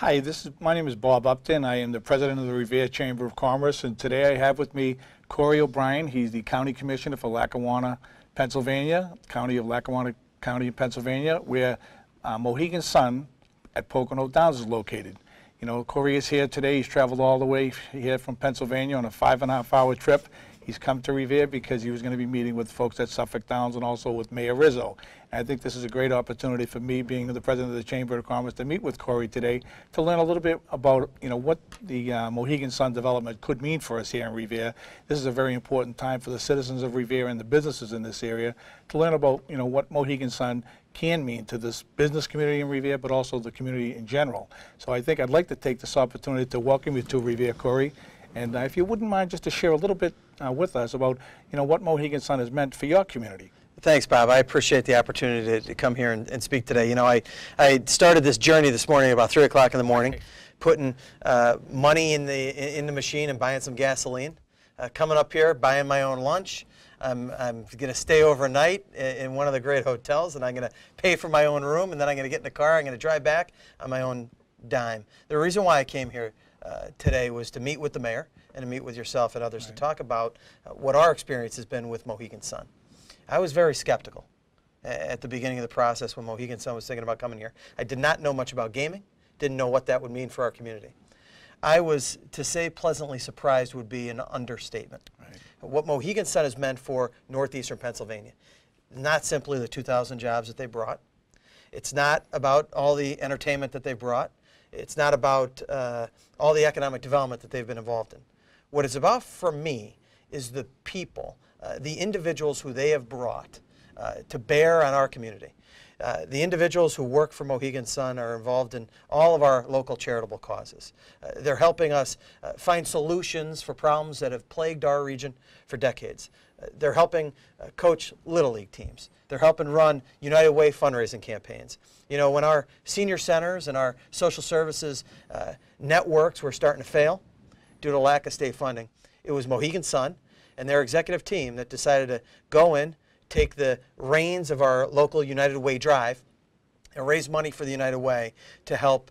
Hi, my name is Bob Upton. I am the president of the Revere Chamber of Commerce, and today I have with me Corey O'Brien. He's the county commissioner for Lackawanna, Pennsylvania, county of Lackawanna County in Pennsylvania, where Mohegan Sun at Pocono Downs is located. You know, Corey is here today. He's traveled all the way here from Pennsylvania on a 5.5-hour trip. He's come to Revere because he was going to be meeting with folks at Suffolk Downs and also with Mayor Rizzo. And I think this is a great opportunity for me, being the president of the Chamber of Commerce, to meet with Corey today to learn a little bit about, what the Mohegan Sun development could mean for us here in Revere. This is a very important time for the citizens of Revere and the businesses in this area to learn about, what Mohegan Sun can mean to this business community in Revere, but also the community in general. So I think I'd like to take this opportunity to welcome you to Revere, Corey. And if you wouldn't mind just to share a little bit with us about, what Mohegan Sun has meant for your community. Thanks, Bob. I appreciate the opportunity to come here and speak today. I started this journey this morning about 3 o'clock in the morning, putting money in the machine and buying some gasoline. Coming up here, buying my own lunch. I'm going to stay overnight in one of the great hotels, and I'm going to pay for my own room, and then I'm going to get in the car. I'm going to drive back on my own dime. The reason why I came here today was to meet with the mayor and to meet with yourself and others to talk about what our experience has been with Mohegan Sun. I was very skeptical at the beginning of the process when Mohegan Sun was thinking about coming here. I did not know much about gaming, didn't know what that would mean for our community. I was, to say pleasantly surprised would be an understatement. Right. What Mohegan Sun has meant for northeastern Pennsylvania, not simply the 2,000 jobs that they brought. It's not about all the entertainment that they brought. It's not about all the economic development that they've been involved in. What it's about for me is the people, the individuals who they have brought to bear on our community. The individuals who work for Mohegan Sun are involved in all of our local charitable causes. They're helping us find solutions for problems that have plagued our region for decades. They're helping coach Little League teams. They're helping run United Way fundraising campaigns. When our senior centers and our social services networks were starting to fail due to lack of state funding, it was Mohegan Sun and their executive team that decided to go in, take the reins of our local United Way drive, and raise money for the United Way to help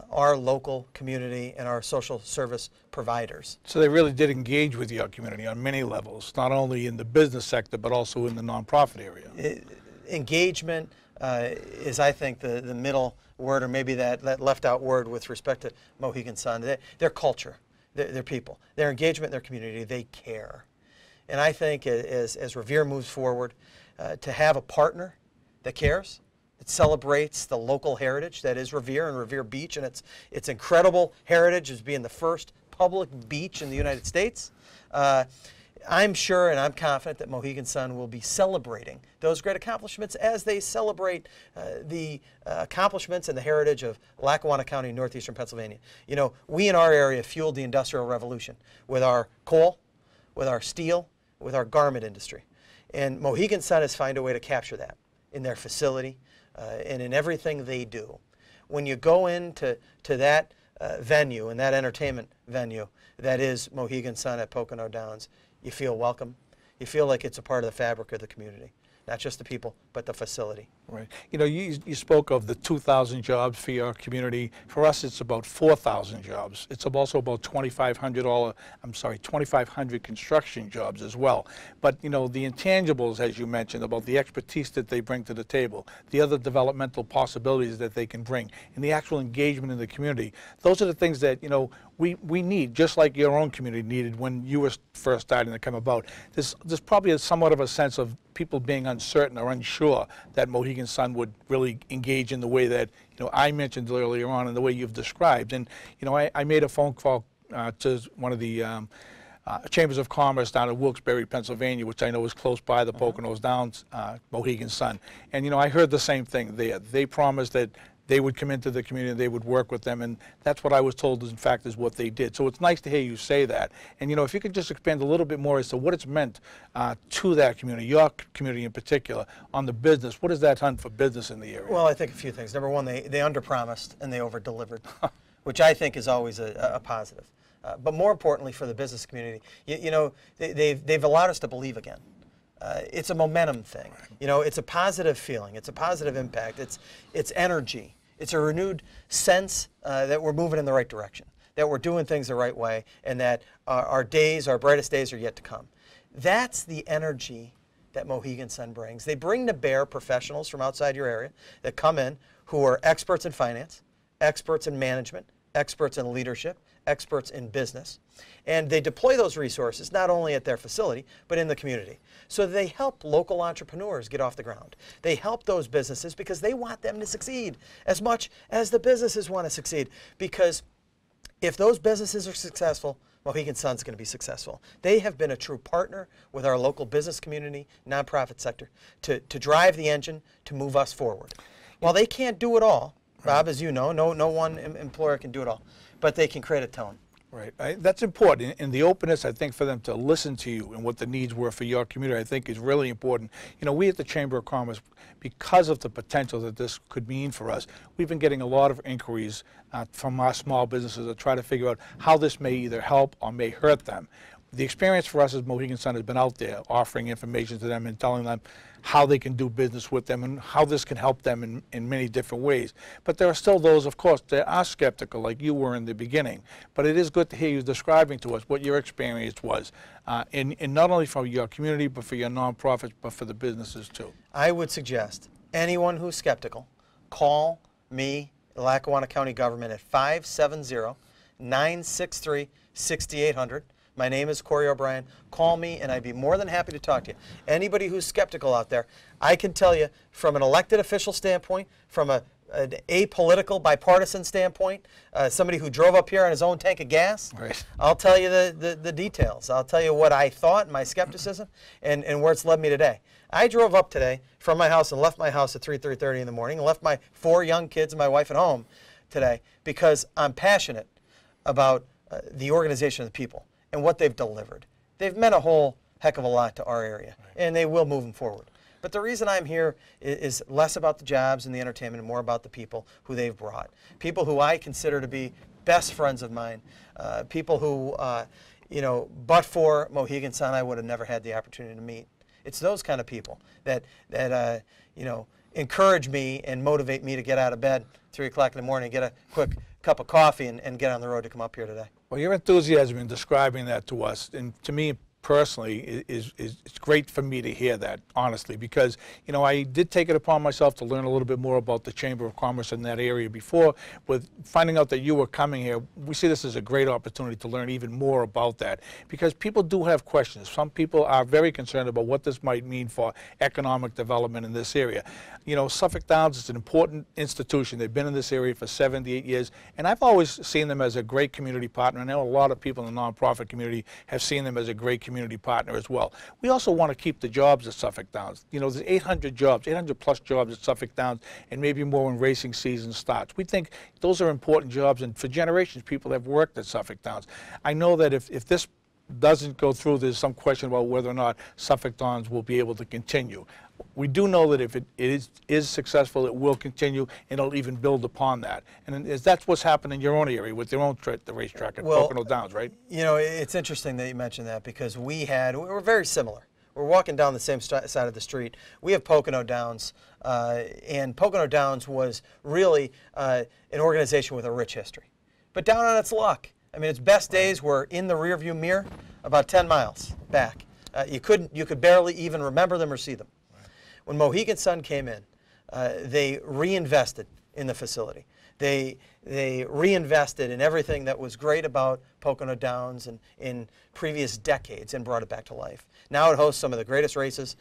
our local community and our social service providers. So they really did engage with your community on many levels, not only in the business sector, but also in the nonprofit area. Engagement is, I think, the middle word, or maybe that left out word with respect to Mohegan Sun. Their culture, their people, their engagement in their community, they care. And I think as Revere moves forward, to have a partner that cares, that celebrates the local heritage that is Revere and Revere Beach, and its incredible heritage as being the first public beach in the United States. I'm sure and I'm confident that Mohegan Sun will be celebrating those great accomplishments as they celebrate the accomplishments and the heritage of Lackawanna County, northeastern Pennsylvania. We in our area fueled the Industrial Revolution with our coal, with our steel, with our garment industry. And Mohegan Sun has found a way to capture that in their facility and in everything they do. When you go into that venue and that entertainment venue that is Mohegan Sun at Pocono Downs, you feel welcome. You feel like it's a part of the fabric of the community. Not just the people, but the facility. Right. You spoke of the 2,000 jobs for your community. For us, it's about 4,000 jobs. It's also about 2,500 construction jobs as well. But, the intangibles, as you mentioned, about the expertise that they bring to the table, the other developmental possibilities that they can bring, and the actual engagement in the community, those are the things that, we need, just like your own community needed when you were first starting to come about. There's probably somewhat of a sense of people being uncertain or unsure that Mohegan Sun would really engage in the way that I mentioned earlier on and the way you've described. And I made a phone call to one of the chambers of commerce down in Wilkes-Barre, Pennsylvania, which I know is close by the Poconos Downs Mohegan Sun. And I heard the same thing there. They promised that they would come into the community, they would work with them, and that's what I was told, in fact, is what they did. So it's nice to hear you say that. And if you could just expand a little bit more as to what it's meant to that community, your community in particular, on the business. What has that done for business in the area? Well, I think a few things. Number one, they underpromised and they over-delivered, which I think is always a positive. But more importantly for the business community, they've allowed us to believe again. It's a momentum thing. It's a positive feeling. It's a positive impact. It's energy. It's a renewed sense that we're moving in the right direction, that we're doing things the right way, and that our brightest days are yet to come. That's the energy that Mohegan Sun brings. They bring to bear professionals from outside your area that come in who are experts in finance, experts in management, experts in leadership, experts in business. And they deploy those resources not only at their facility, but in the community. So they help local entrepreneurs get off the ground. They help those businesses because they want them to succeed as much as the businesses want to succeed. Because if those businesses are successful, Mohegan Sun's going to be successful. They have been a true partner with our local business community, nonprofit sector, to drive the engine to move us forward. While they can't do it all, Bob, as you know, no one employer can do it all, but they can create a tone. Right. That's important. And the openness, I think, for them to listen to you and what the needs were for your community, I think is really important. You know, we at the Chamber of Commerce, because of the potential that this could mean for us, we've been getting a lot of inquiries from our small businesses to try to figure out how this may either help or may hurt them. The experience for us as Mohegan Sun has been out there offering information to them and telling them how they can do business with them and how this can help them in many different ways. But there are still those, of course, that are skeptical, like you were in the beginning. But it is good to hear you describing to us what your experience was, in not only for your community, but for your nonprofits, but for the businesses too. I would suggest anyone who's skeptical, call me, Lackawanna County Government, at 570-963-6800. My name is Corey O'Brien. Call me and I'd be more than happy to talk to you. Anybody who's skeptical out there, I can tell you from an elected official standpoint, from an apolitical, bipartisan standpoint, somebody who drove up here on his own tank of gas, right. I'll tell you the details. I'll tell you what I thought and my skepticism and where it's led me today. I drove up today from my house and left my house at 3:30 in the morning and left my 4 young kids and my wife at home today because I'm passionate about the organization of the people and what they've delivered. They've meant a whole heck of a lot to our area, and they will moving forward. But the reason I'm here is less about the jobs and the entertainment and more about the people who they've brought. People who I consider to be best friends of mine, people who, you know, but for Mohegan Sun, I would have never had the opportunity to meet. It's those kind of people that you know, encourage me and motivate me to get out of bed 3 o'clock in the morning, get a quick cup of coffee and get on the road to come up here today. Well, your enthusiasm in describing that to us, and to me personally, it's great for me to hear that, honestly, because, you know, I did take it upon myself to learn a little bit more about the Chamber of Commerce in that area before. With finding out that you were coming here, we see this as a great opportunity to learn even more about that, because people do have questions. Some people are very concerned about what this might mean for economic development in this area. You know, Suffolk Downs is an important institution. They've been in this area for 78 years, and I've always seen them as a great community partner. I know a lot of people in the nonprofit community have seen them as a great community partner as well. We also want to keep the jobs at Suffolk Downs. You know, there's 800 jobs, 800 plus jobs at Suffolk Downs, and maybe more when racing season starts. We think those are important jobs, and for generations people have worked at Suffolk Downs. I know that if this doesn't go through, there's some question about whether or not Suffolk Downs will be able to continue. We do know that if it is successful, it will continue, and it'll even build upon that. And that's what's happened in your own area with your own the racetrack at Pocono Downs, right? You know, it's interesting that you mentioned that because we're very similar. We're walking down the same side of the street. We have Pocono Downs, and Pocono Downs was really an organization with a rich history, but down on its luck. I mean, its best days were in the rearview mirror, about 10 miles back. You could barely even remember them or see them. When Mohegan Sun came in, they reinvested in the facility. They reinvested in everything that was great about Pocono Downs and in previous decades and brought it back to life. Now it hosts some of the greatest races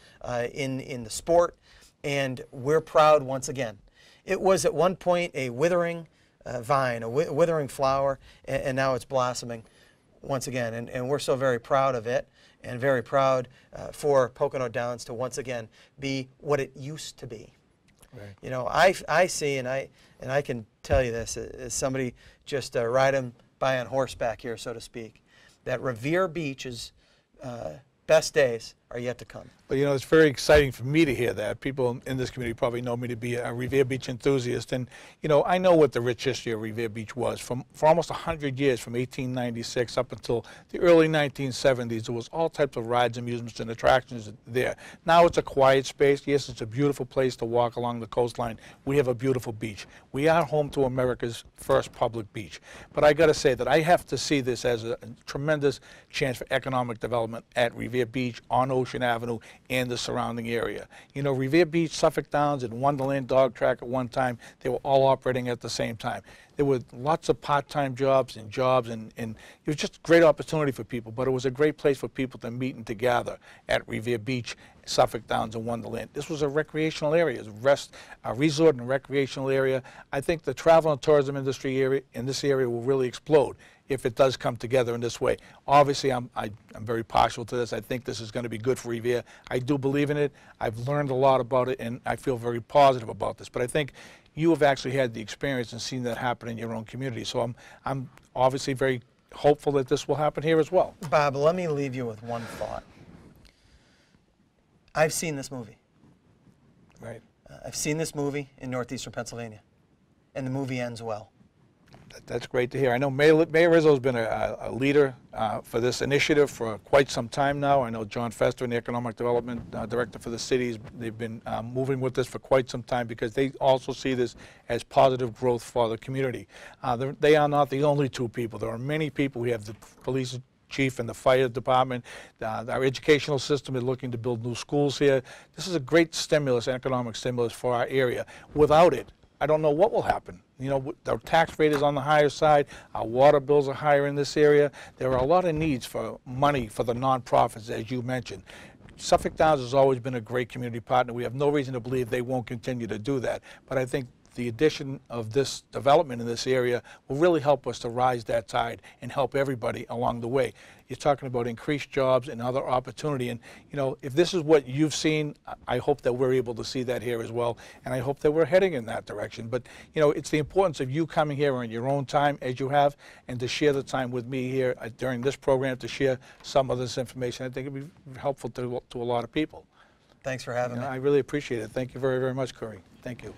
in the sport, and we're proud once again. It was at one point a withering vine, a withering flower, and now it's blossoming once again, and we're so very proud of it and very proud for Pocono Downs to once again be what it used to be. Right. You know, I see, and I can tell you this as somebody just riding by on horseback here, so to speak, that Revere Beach's best days are yet to come. But you know, it's very exciting for me to hear that. People in this community probably know me to be a Revere Beach enthusiast. And, you know, I know what the rich history of Revere Beach was. For almost 100 years, from 1896 up until the early 1970s, there was all types of rides, amusements, and attractions there. Now it's a quiet space. Yes, it's a beautiful place to walk along the coastline. We have a beautiful beach. We are home to America's first public beach. But I got to say that I have to see this as a tremendous chance for economic development at Revere Beach, on Ocean Avenue, and the surrounding area. You know, Revere Beach, Suffolk Downs, and Wonderland Dog Track at one time, they were all operating at the same time. There were lots of part-time jobs, and it was just a great opportunity for people, but it was a great place for people to meet and to gather at Revere Beach, Suffolk Downs, and Wonderland. This was a recreational area, a resort and recreational area. I think the travel and tourism industry in this area will really explode if it does come together in this way. Obviously, I'm very partial to this. I think this is going to be good for Revere. I do believe in it. I've learned a lot about it, and I feel very positive about this. But I think you have actually had the experience and seen that happen in your own community. So I'm obviously very hopeful that this will happen here as well. Bob, let me leave you with one thought. I've seen this movie. Right. I've seen this movie in northeastern Pennsylvania, and the movie ends well. That's great to hear. I know Mayor Rizzo has been a leader for this initiative for quite some time now. I know John Fester, the Economic Development Director for the cities, they've been moving with this for quite some time because they also see this as positive growth for the community. They are not the only two people. There are many people. We have the police chief and the fire department. Our educational system is looking to build new schools here. This is a great stimulus, economic stimulus for our area. Without it, I don't know what will happen. You know, our tax rate is on the higher side. Our water bills are higher in this area. There are a lot of needs for money for the nonprofits, as you mentioned. Suffolk Downs has always been a great community partner. We have no reason to believe they won't continue to do that. But I think the addition of this development in this area will really help us to rise that tide and help everybody along the way. You're talking about increased jobs and other opportunity, and you know, if this is what you've seen, I hope that we're able to see that here as well, and I hope that we're heading in that direction. But you know, it's the importance of you coming here on your own time, as you have, and to share the time with me here during this program to share some of this information. I think it'd be helpful to a lot of people. Thanks for having me. I really appreciate it. Thank you very, very much, Corey. Thank you.